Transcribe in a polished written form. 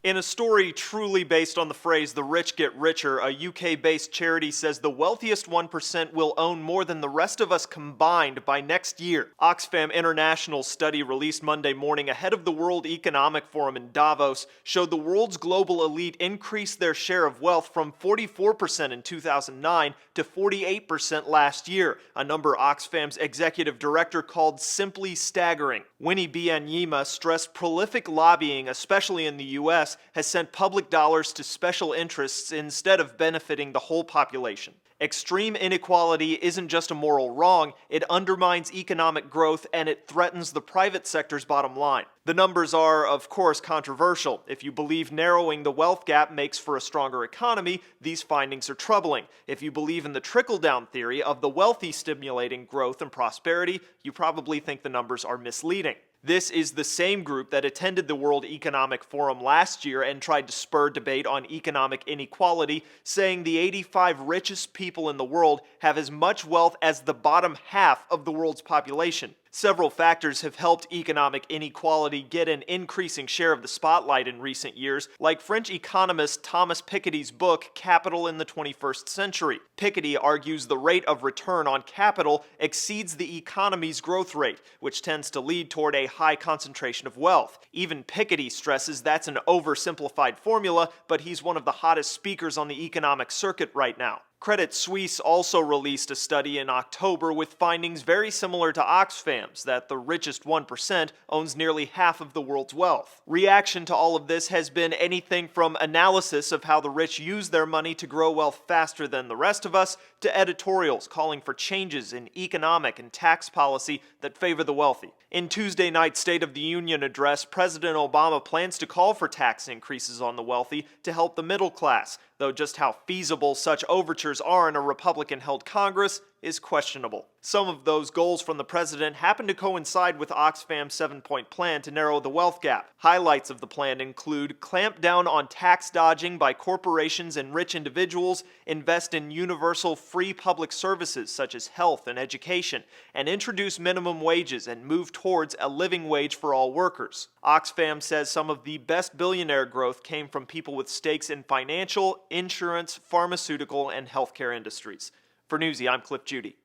In a story truly based on the phrase "the rich get richer," a UK-based charity says the wealthiest 1% will own more than the rest of us combined by next year. Oxfam International's study released Monday morning ahead of the World Economic Forum in Davos showed the world's global elite increased their share of wealth from 44% in 2009 to 48% last year, a number Oxfam's executive director called simply staggering. Winnie Byanyima stressed prolific lobbying, especially in the U.S., has sent public dollars to special interests instead of benefiting the whole population. Extreme inequality isn't just a moral wrong, it undermines economic growth and it threatens the private sector's bottom line. The numbers are, of course, controversial. If you believe narrowing the wealth gap makes for a stronger economy, these findings are troubling. If you believe in the trickle-down theory of the wealthy stimulating growth and prosperity, you probably think the numbers are misleading. This is the same group that attended the World Economic Forum last year and tried to spur debate on economic inequality, saying the 85 richest people in the world have as much wealth as the bottom half of the world's population. Several factors have helped economic inequality get an increasing share of the spotlight in recent years, like French economist Thomas Piketty's book, Capital in the 21st Century. Piketty argues the rate of return on capital exceeds the economy's growth rate, which tends to lead toward a high concentration of wealth. Even Piketty stresses that's an oversimplified formula, but he's one of the hottest speakers on the economic circuit right now. Credit Suisse also released a study in October with findings very similar to Oxfam's, that the richest 1% owns nearly half of the world's wealth. Reaction to all of this has been anything from analysis of how the rich use their money to grow wealth faster than the rest of us, to editorials calling for changes in economic and tax policy that favor the wealthy. In Tuesday night's State of the Union address, President Obama plans to call for tax increases on the wealthy to help the middle class, though just how feasible such overtures are in a Republican-held Congress is questionable. Some of those goals from the president happen to coincide with Oxfam's 7-point plan to narrow the wealth gap. Highlights of the plan include clamp down on tax dodging by corporations and rich individuals, invest in universal free public services such as health and education, and introduce minimum wages and move towards a living wage for all workers. Oxfam says some of the best billionaire growth came from people with stakes in financial, insurance, pharmaceutical, and healthcare industries. For Newsy, I'm Cliff Judy.